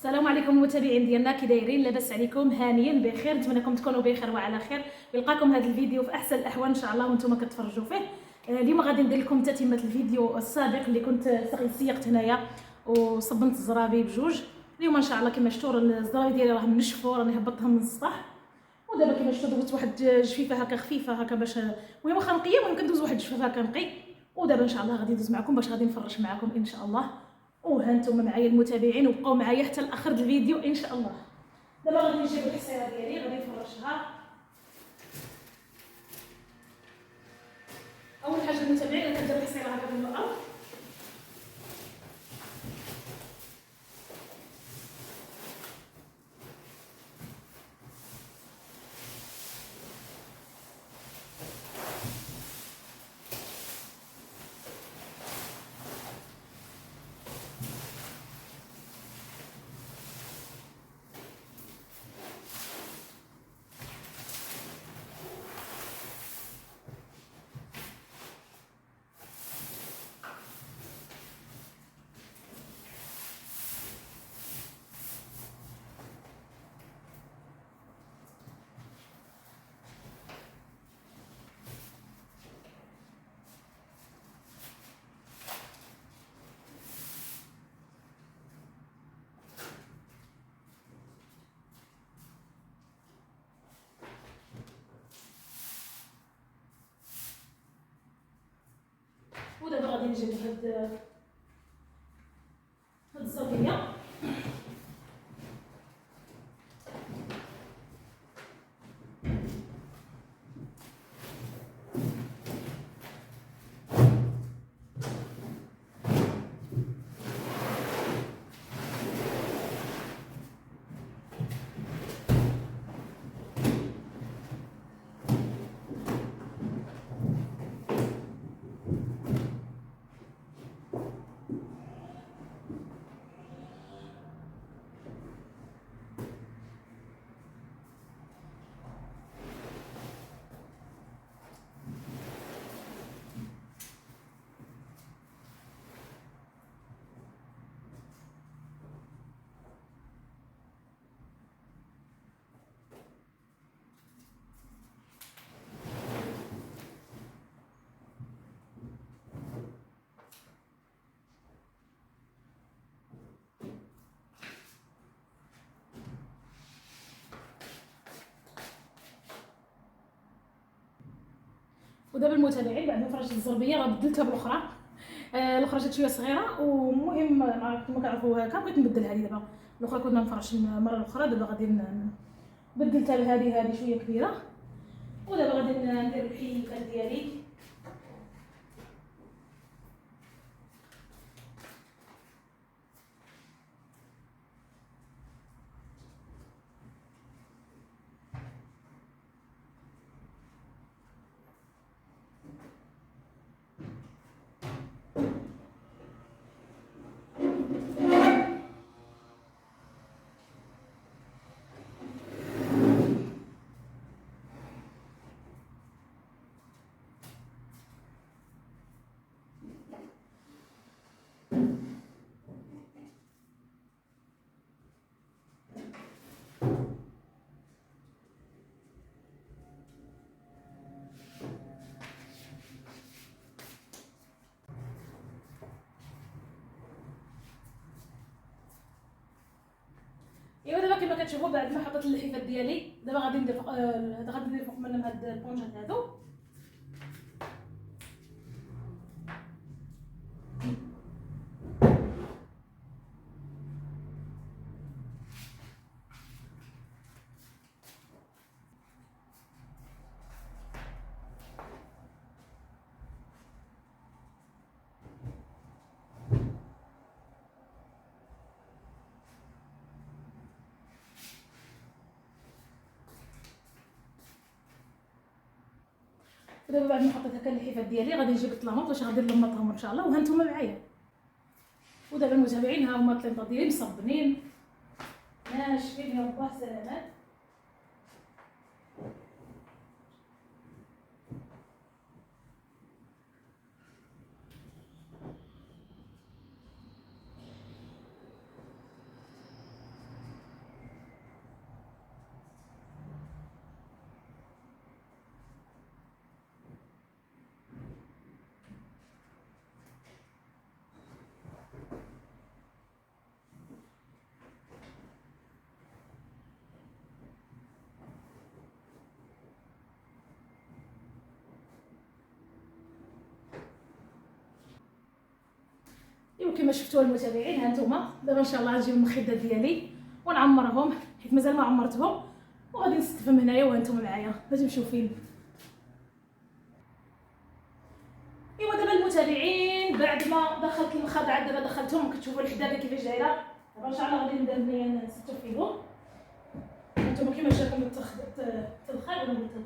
السلام عليكم المتابعين ديالنا، كي دايرين؟ لاباس عليكم؟ هانيين بخير، نتمنىكم تكونوا بخير وعلى خير. يلقاكم هذا الفيديو في احسن الاحوال ان شاء الله وانتم كتفرجوا فيه. اليوم غادي ندير لكم تتمه الفيديو السابق اللي كنت سيقت هنايا وصبنت الزرابي بجوج. اليوم ان شاء الله كما شفتوا الزرابي ديالي راهم نشفوا، راني هبطتهم من السطح. ودابا كما شفتوا درت واحد جفيفه هكا خفيفه هكا باش المهم واخا نقيه، المهم كندوز واحد الجفافه هكا نقي. ودابا ان شاء الله غادي ندوز معكم باش غادي نفرش معكم ان شاء الله. وها نتوما معايا المتابعين، وبقاو معايا حتى لاخر الفيديو ان شاء الله. دابا غادي نجيب الحصيره ديالي غادي نفرشها. اول حاجه المتابعين انا كندير الحصيره هكا بالمرأة. ودابا غادي نجيب هاد الزربيه. ودابا المتابعين بعد ما فرشت الزربيه راه بدلتها بالاخرى. الاخرى جات شويه صغيره، ومهم ما كنعرفوا هكا بغيت نبدلها هذه. دابا الاخرى كنا نفرش المره الاخرى، دابا غادي بدلتها لهذه شويه كبيره. ودابا غادي ندير الحيكه ديالي. ايوا دابا كما كتشوفوا بعد ما حطيت اللحيفات ديالي، دابا غادي ندير غادي ندير فوق منهم هاد البونجات هادو. ودابا بعد ما حطيت هكا اللحيفات ديالي غادي نجيب الطلامط باش غادي نلمطهم ان شاء الله. وها نتوما معايا. ودابا المتابعين ها هما الطليمطات ديالي مصبنين ناشفين، يا رباه سلامات. ايوا كما شفتوا المتابعين ها انتم دابا ان شاء الله غنجيب المخدات ديالي ونعمرهم حيت مازال ما عمرتهم، وغادي نستفهم هنايا وانتم معايا باش نمشيو فين. ايوا دابا المتابعين بعد ما دخلت المخادعات دابا دخلتهم كتشوفوا الحداده كيفاش دايره. دابا ان شاء الله غادي نبدا منين نستو فيهم. انتم كيما جاكم التدخل ولا التدخل.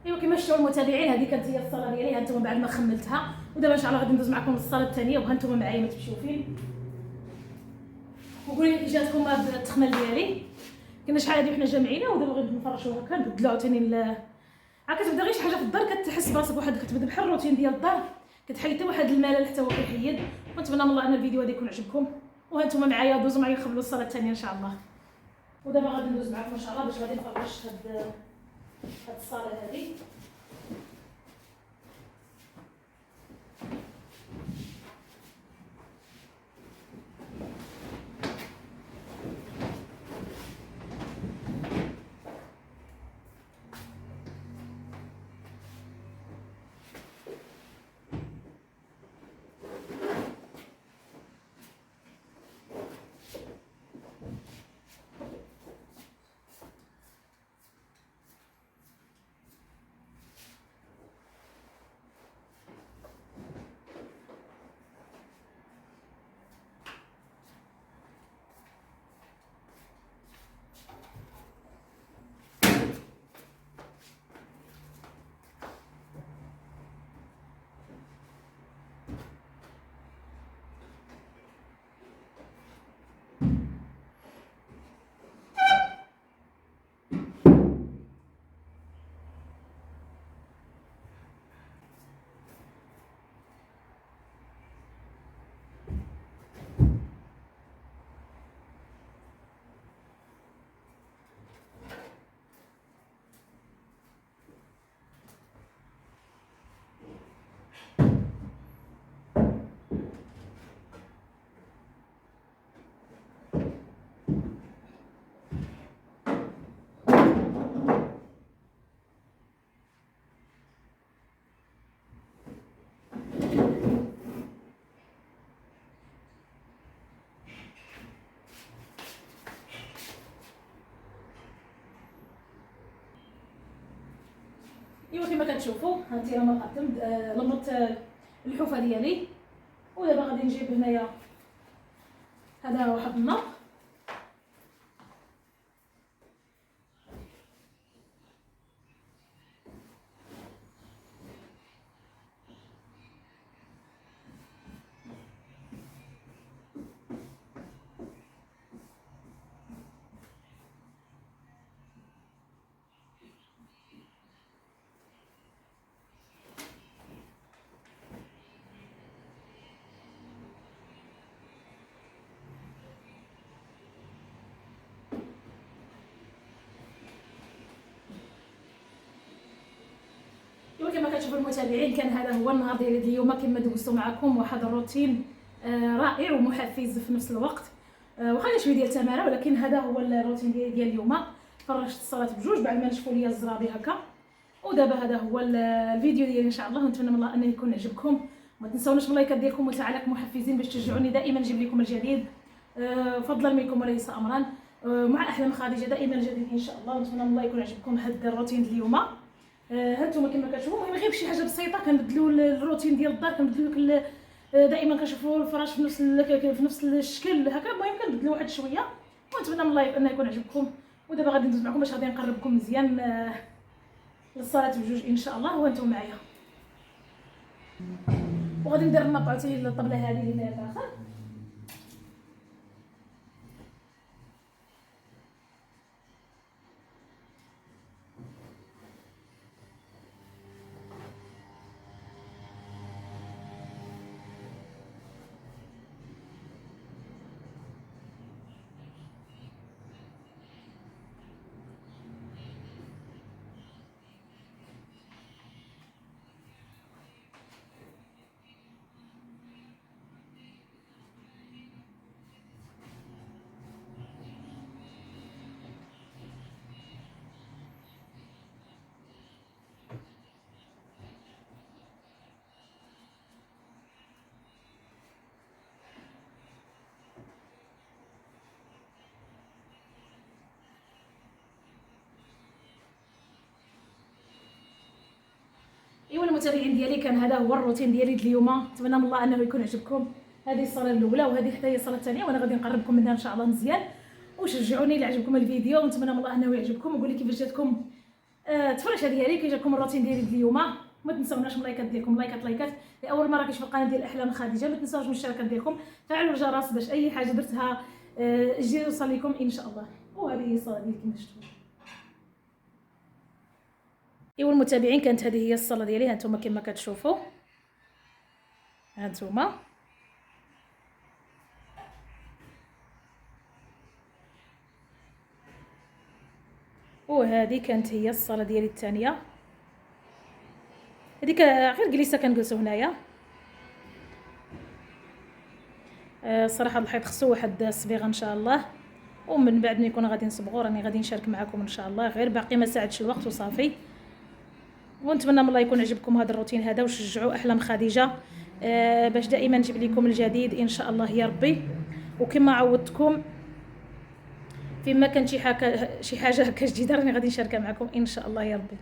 ايوا كما شفتوا المتابعين هذه كانت هي الصاله ديالي. ها انتم بعد ما خملتها ودابا ان شاء الله غادي ندوز معكم للصاله الثانيه، وها انتم معايا ما تمشيو فين. وقولوا لي كي جاتكم التخمال ديالي. كنا شحال هادي وحنا جامعينه ودابا غادي نفرشوها هكا نبدلو عاوتاني ها كتبدا غير شي حاجه في الدار كتحس براسك واحد كتبدا بحال الروتين ديال الدار، كتحيد حتى واحد الملل حتى هو كيحيد. ونتمنى من الله ان الفيديو هذا يكون عجبكم، وها انتم معايا دوزوا معايا نخبلوا الصاله الثانيه ان شاء الله. ودابا غادي ندوز معكم ان شاء الله باش غادي نفرش هاد الصاله هذه. ايوا كما كتشوفوا هانتي راه قدمت لمط الحوفه ديالي، ودابا غادي نجيب هنايا هذا واحد النار. كما كتشوفوا المتابعين كان هذا هو النهار ديال اليوم كما دوزتو معكم، واحد الروتين رائع ومحفز في نفس الوقت. وخا شويه ديال التماره ولكن هذا هو الروتين ديال اليوم. فرشت الصلاه بجوج بعد ما نشفوا ليا الزرابي هكا. ودابا هذا هو الفيديو ديالي ان شاء الله، ونتمنى من الله انه يكون عجبكم. ما تنساوناش من اللايكات ديالكم وتعليقات محفزين باش تشجعوني دائما نجيب لكم الجديد، فضلا منكم وليس امرا. مع احلام خديجه دائما الجديد ان شاء الله. ونتمنى من الله يكون عجبكم هذا الروتين ديال اليوم. ها انتم كما كتشوفوا، المهم غير بشي حاجه بسيطه كنبدلوا الروتين ديال الدار، كنبدلوا لك دائما كنشوفوا الفراش في نفس الشكل هكا. المهم كنبدلوا واحد شويه، ونتمنى من الله انه يكون عجبكم. ودابا غادي ندوز معكم باش غادي نقربكم مزيان للصلاه بجوج ان شاء الله وانتم معايا. وغادي ندير النطع حتى الطبله هذه اللي هنا داخل. ايوا المتابعين ديالي، كان هذا هو الروتين ديالي اليوم. نتمنى من الله انه يكون عجبكم. هذه الصلاه الاولى وهذه حتى هي الصلاه الثانيه، وانا غادي نقربكم منها ان شاء الله مزيان. وشجعوني الا عجبكم الفيديو، ونتمنى من الله انه يعجبكم. وقولوا لي كيفاش جاتكم التفرشه ديالي، كي جاكم الروتين ديالي اليوم. ما تنساوناش من اللايكات ديالكم، لايكات لاول مره كتشوفوا القناه ديال احلام خديجه. ما تنساوش من الاشتراكات ديالكم، فعلوا الجرس باش اي حاجه درتها يجي يوصل لكم ان شاء الله. وهذه هي الصلاه ديالي كما شفتوا. ايوا المتابعين، كانت هذه هي الصلاه ديالي. ها انتم كما كتشوفوا، ها انتم. وهذه كانت هي الصلاه ديالي الثانيه. هذيك غير جلسه كنجلسوا هنايا. صراحه الحيط خصو واحد الصبيغه ان شاء الله، ومن بعد ما يكون غادي نصبغوا راني غادي نشارك معكم ان شاء الله. غير باقي ما ساعدش الوقت وصافي. ونتمنى من الله يكون عجبكم هذا الروتين هذا، وشجعوا احلام خديجه باش دائما نجيب لكم الجديد ان شاء الله يا ربي. وكما عودتكم، فيما كان شي حاجه هكا جديده راني غادي نشاركها معكم ان شاء الله يا ربي.